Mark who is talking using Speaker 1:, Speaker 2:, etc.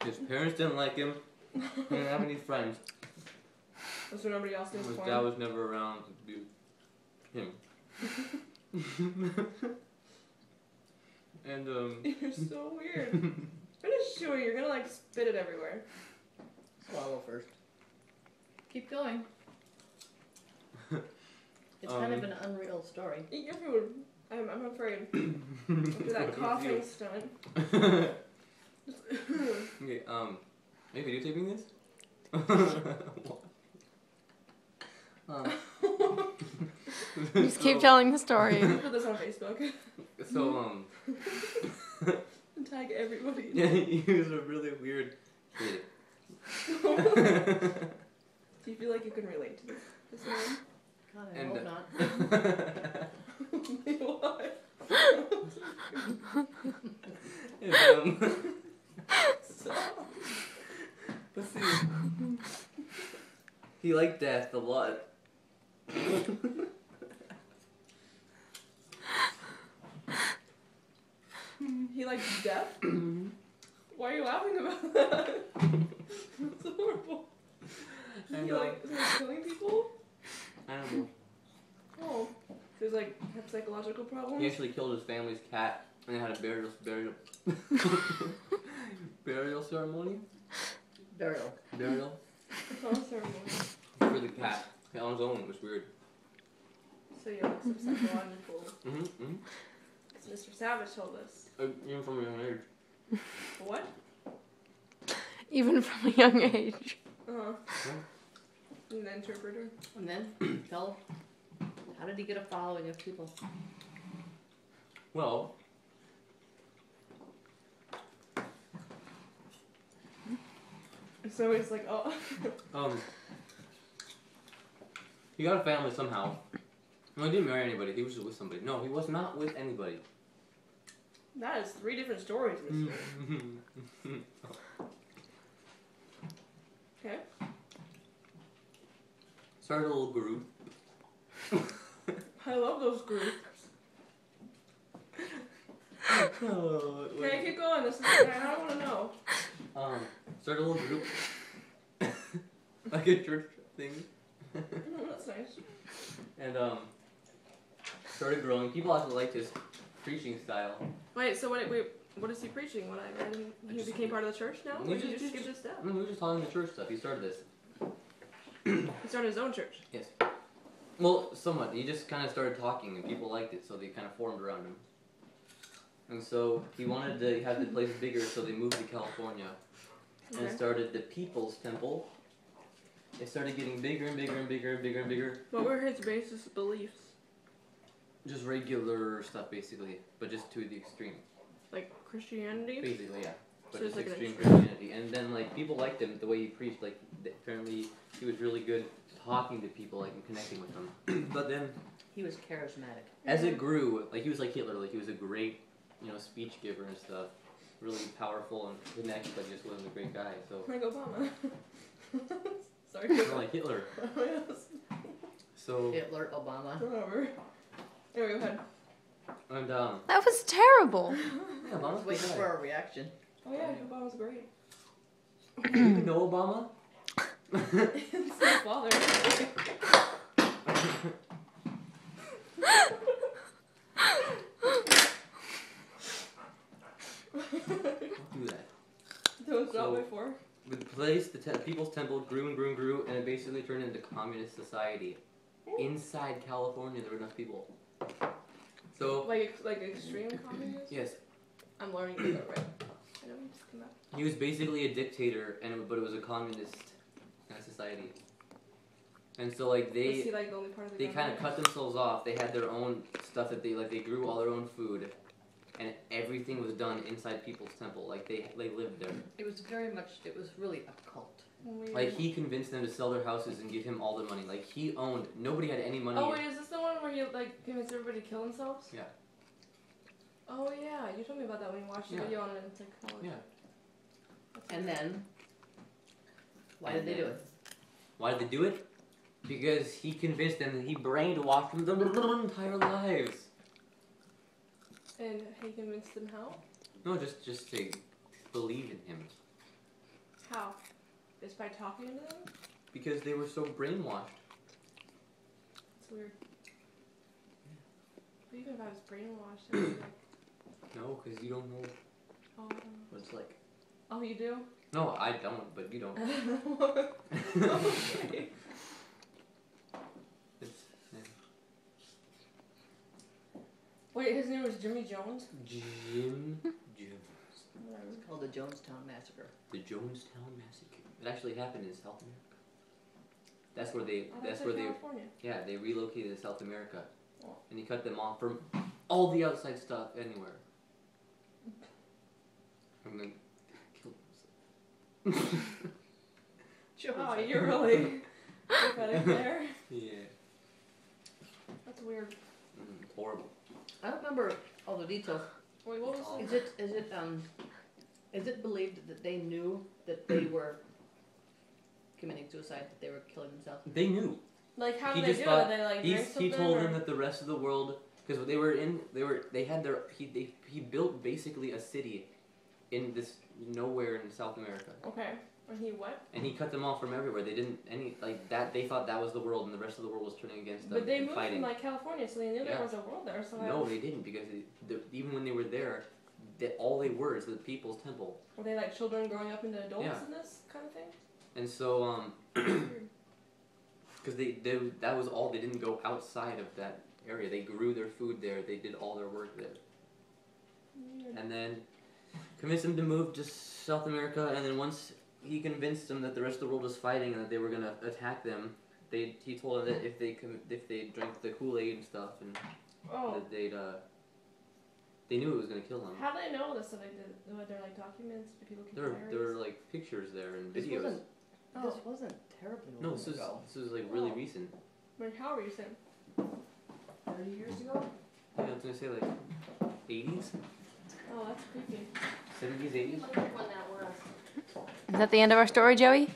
Speaker 1: His parents didn't like him. He didn't have any friends.
Speaker 2: So nobody else knew his
Speaker 1: His
Speaker 2: porn?
Speaker 1: dad was never around to be him. And
Speaker 2: You're so weird. Finish chewing. You're gonna like spit it everywhere.
Speaker 3: Swallow first. Keep going. It's kind of an unreal story.
Speaker 2: Eat your food. I'm afraid. After that coughing stunt.
Speaker 1: Okay, are you videotaping this?
Speaker 4: Just keep telling the story.
Speaker 2: Put this on Facebook.
Speaker 1: So,
Speaker 2: Tag everybody.
Speaker 1: yeah, he was a really weird kid.
Speaker 2: Do you feel like you can relate to this man?
Speaker 3: God, I
Speaker 1: And,
Speaker 3: hope not.
Speaker 2: Why?
Speaker 1: And, let's see. He liked death a lot.
Speaker 2: He likes death? Why are you laughing about that? That's horrible.
Speaker 1: And,
Speaker 2: He like killing people?
Speaker 1: I don't know.
Speaker 2: Oh. So he's like have psychological problems?
Speaker 1: He actually killed his family's cat and they had a burial burial ceremony.
Speaker 3: Burial.
Speaker 2: Oh, ceremony.
Speaker 1: For the cat. On his own. It was weird.
Speaker 2: So you have like some psychological. As Mr. Savage told us.
Speaker 1: Even from a young age.
Speaker 2: What?
Speaker 4: Even from a young age.
Speaker 2: Uh-huh. And the interpreter.
Speaker 3: And then, tell, how did he get a following of people?
Speaker 1: Well,
Speaker 2: So he's like, oh.
Speaker 1: he got a family somehow. No, he didn't marry anybody. He was just with somebody. No, he was not with anybody.
Speaker 2: That is 3 different stories, mister. Okay.
Speaker 1: Started a little group.
Speaker 2: I love those groups. Okay, keep going. This is, I don't want to know.
Speaker 1: Started a little group. Like a church thing.
Speaker 2: That's nice.
Speaker 1: And, started growing. People also liked his preaching style.
Speaker 2: Wait, so what is he preaching? What I didn't, he became part of the church now? Or did you just skip this step?
Speaker 1: No, we were just talking the church stuff. He started this.
Speaker 2: He started his own church.
Speaker 1: Yes. Well, somewhat. He just kind of started talking, and people liked it, so they kind of formed around him. And so he wanted to have the place bigger, so they moved to California.
Speaker 2: Okay.
Speaker 1: And started the People's Temple. It started getting bigger and bigger and bigger and bigger and bigger.
Speaker 2: What were his basis beliefs?
Speaker 1: Just regular stuff, basically, but just to the extreme.
Speaker 2: Like Christianity?
Speaker 1: Basically, yeah. But
Speaker 2: So it's
Speaker 1: just
Speaker 2: like an
Speaker 1: extreme
Speaker 2: extreme.
Speaker 1: Christianity. And then, like, people liked him, the way he preached. Like, apparently he was really good talking to people, like, and connecting with them. But then,
Speaker 3: He was charismatic.
Speaker 1: as it grew, like, he was like Hitler. Like, he was a great, speech giver and stuff. Really powerful and connect, but he just wasn't a great guy, so.
Speaker 2: Like Obama. Sorry.
Speaker 1: More like Hitler.
Speaker 2: Oh, yes.
Speaker 1: So,
Speaker 3: Hitler, Obama.
Speaker 2: Whatever. Anyway, go ahead.
Speaker 1: and,
Speaker 4: That was terrible.
Speaker 1: yeah, Obama's a good
Speaker 3: Waiting
Speaker 1: guy.
Speaker 3: for a reaction.
Speaker 2: Oh yeah, Obama's great.
Speaker 1: Do you know Obama?
Speaker 2: It's my father.
Speaker 1: Don't do that.
Speaker 2: Don't stop
Speaker 1: So-
Speaker 2: before.
Speaker 1: The place, the People's Temple grew and grew and grew, and it basically turned into communist society. Inside California, there were enough people. So,
Speaker 2: Like extreme communism?
Speaker 1: yes,
Speaker 2: I'm learning to that right. I know you just come back.
Speaker 1: he was basically a dictator, but it was a communist society. And so, like,
Speaker 2: Was
Speaker 1: they
Speaker 2: he like the only part of the
Speaker 1: kind of
Speaker 2: government?
Speaker 1: cut themselves off. They had their own stuff that they grew all their own food, and everything was done inside People's Temple. Like, they lived there.
Speaker 3: It was really a cult.
Speaker 2: Weird.
Speaker 1: Like, he convinced them to sell their houses and give him all the money. Like, he owned, nobody had any money.
Speaker 2: Oh wait, is this the one where he like convinced everybody to kill themselves?
Speaker 1: Yeah.
Speaker 2: Oh yeah, you told me about that when you watched the
Speaker 1: Yeah.
Speaker 2: video on technology.
Speaker 1: Yeah.
Speaker 3: And then, why did they do it?
Speaker 1: Why did they do it? Because he convinced them that he brainwashed them their entire lives.
Speaker 2: And he convinced them how?
Speaker 1: No, just to believe in him.
Speaker 2: Just by talking to them?
Speaker 1: Because they were so brainwashed.
Speaker 2: It's weird. But even if I was brainwashed, I'd be like,
Speaker 1: No, because you don't know
Speaker 2: oh,
Speaker 1: what it's like.
Speaker 2: oh, you do?
Speaker 1: No, I don't, but you don't.
Speaker 2: Okay.
Speaker 1: It's, yeah.
Speaker 2: Wait, his name was Jimmy Jones?
Speaker 1: Jim Jones.
Speaker 2: Whatever.
Speaker 3: It's called the Jonestown Massacre.
Speaker 1: The Jonestown Massacre. It actually happened in South America. That's where they.
Speaker 2: Oh,
Speaker 1: That's
Speaker 2: in
Speaker 1: where they.
Speaker 2: California.
Speaker 1: Yeah, they relocated to South America,
Speaker 2: Oh.
Speaker 1: and he cut them off from all the outside stuff anywhere. And then killed himself.
Speaker 2: Oh, you're really pathetic there.
Speaker 1: Yeah.
Speaker 2: That's weird.
Speaker 1: Horrible.
Speaker 3: I don't remember all the details.
Speaker 2: Wait, what was
Speaker 1: Oh.
Speaker 3: Is it believed that they knew that they were committing suicide, that they were killing themselves?
Speaker 1: They knew.
Speaker 2: like how
Speaker 1: He
Speaker 2: did they
Speaker 1: just
Speaker 2: do
Speaker 1: thought-
Speaker 2: it? They like
Speaker 1: He
Speaker 2: drank something
Speaker 1: told
Speaker 2: or?
Speaker 1: them that the rest of the world, because they had their he built basically a city in this nowhere in South America,
Speaker 2: Okay. And he what?
Speaker 1: and he cut them off from everywhere. They didn't any like that. They thought that was the world, and the rest of the world was turning against them
Speaker 2: But they
Speaker 1: and
Speaker 2: moved
Speaker 1: fighting.
Speaker 2: from like California, so they knew
Speaker 1: Yeah.
Speaker 2: there was a world there. So
Speaker 1: No, they didn't, because even when they were there, all they were is the People's Temple,
Speaker 2: were they like children growing up into adults
Speaker 1: Yeah.
Speaker 2: in this kind of thing?
Speaker 1: and so
Speaker 2: Weird.
Speaker 1: because that was all. They didn't go outside of that area. They grew their food there. They did all their work there.
Speaker 2: Weird.
Speaker 1: And then convinced him to move to South America, and then once he convinced them that the rest of the world was fighting and that they were gonna attack them, he told them that if they drank the Kool-Aid and stuff, and
Speaker 2: Oh,
Speaker 1: that they knew it was gonna kill them.
Speaker 2: how do they know this? So they did. Were there like documents? Do people keep
Speaker 1: There
Speaker 2: diaries?
Speaker 1: were like pictures there and
Speaker 3: This
Speaker 1: videos.
Speaker 3: wasn't terribly long
Speaker 1: No, this
Speaker 3: ago.
Speaker 1: was like really
Speaker 2: Oh.
Speaker 1: recent.
Speaker 2: Like how recent?
Speaker 3: 30 years ago?
Speaker 1: Yeah, I was gonna say like 80s,
Speaker 2: Oh, that's creepy.
Speaker 1: 70s, 80s.
Speaker 3: Look at when that was.
Speaker 4: Is that the end of our story, Joey?